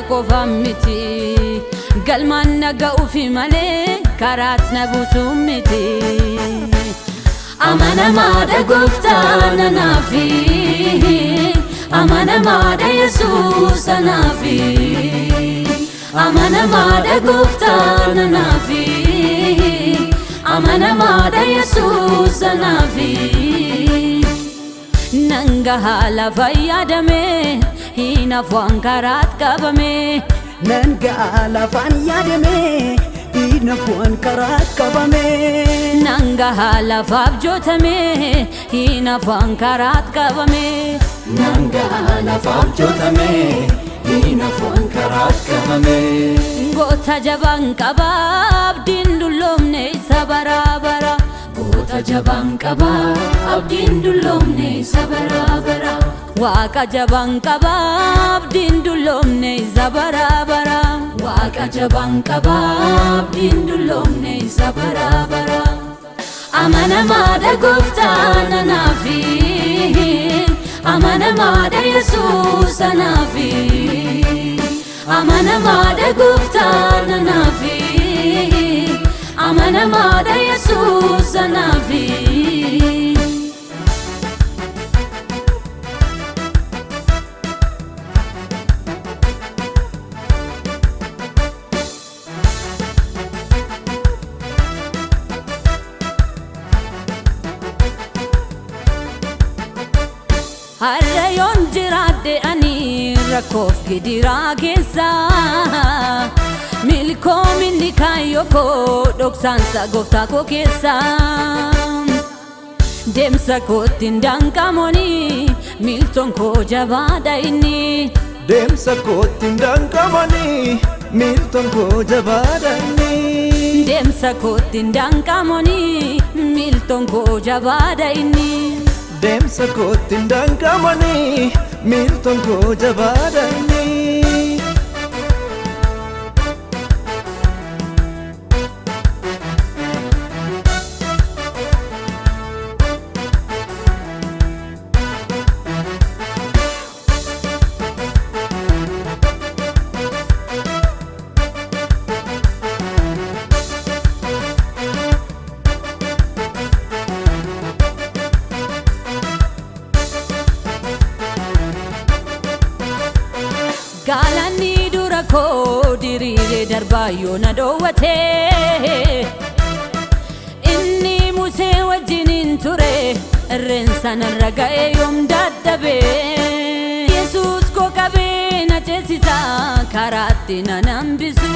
qofa miti galmaan naga'u fi malee karaat nabuusu miti amanamaadha gooftaan anaafi amanamaadha Yesuus anaafi amanamaadha gooftaan anaafi amanamaadha Yesuus anaafi nanga haala fayyadame hinaaf waan karaat qabame nanga haala fayyadame hinaaf waan karaat qabame nanga haala faabjotame hinaaf waan karaat qabame nanga haala faabjotame hinaaf waan karaat qabame goota jabaan qaba abdiin dulloomne isa baraabara goota jabaan qaba abdiin dulloomne isa baraabara waaqa jabaan qaba abdiin dulloomne isa baraabara waaqa jabaan qaba abdiin dulloomne isa baraabara amanamaadha gooftaan anaafi amanamaadha Yesuus anaafi amanamaadha gooftaan anaafi amanamaadha Yesuus anaafi har'a yoon jiraadhe ani rakkoof gidiraa keessa milkoominni kaayyoo koo dhoksaansa gooftaa koo keessa deemsa kootti hin danqamoni miiltoon koo jabaadha inni deemsa kootti hin danqamoni miiltoon koo jabaadha inni deemsa kootti hin danqamoni miiltoon koo jabaadha inni deemsa kootti hin danqamoni miiltoon koo jabaadha inni gaalanni dura koo diriiree darbaa yoo na dhoowwate inni Musee wajjiniin ture irreensa narra ga'ee yoom dadhabe Yesuus koo qabee na ceesisa karaatti na nambisu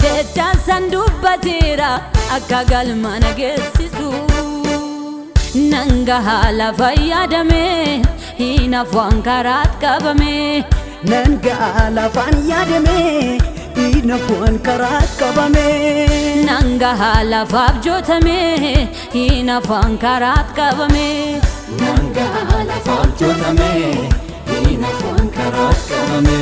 jechaan san dubbateera akka galma na geessisu nanga haala fayyadame hinaaf waan karaat qabame nanga haala fayyadame hinaaf waan karaat qabame nanga haala faabjotame hinaaf waan karaat qabame nanga haala faabjotame hinaaf waan karaat qabame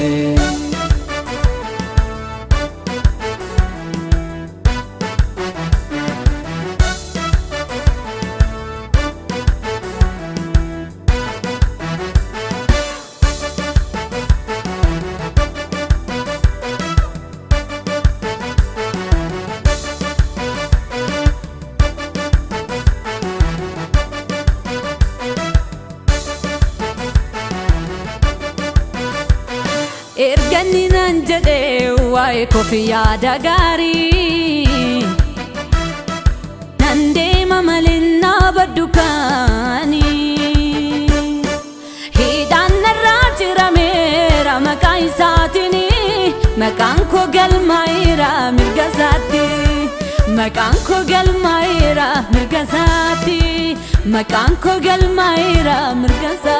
erganni nan jedhe waa'ee koofi yaada gaarii nan deema malee naabaddu kaanii hidhaan narraa jirameera maqaa isaatiin maqaan koo galmaa'eera mirga isaatti maqaan koo galmaa'eera mirga isaatti maqaan koo galmaa'eera mirga isaatti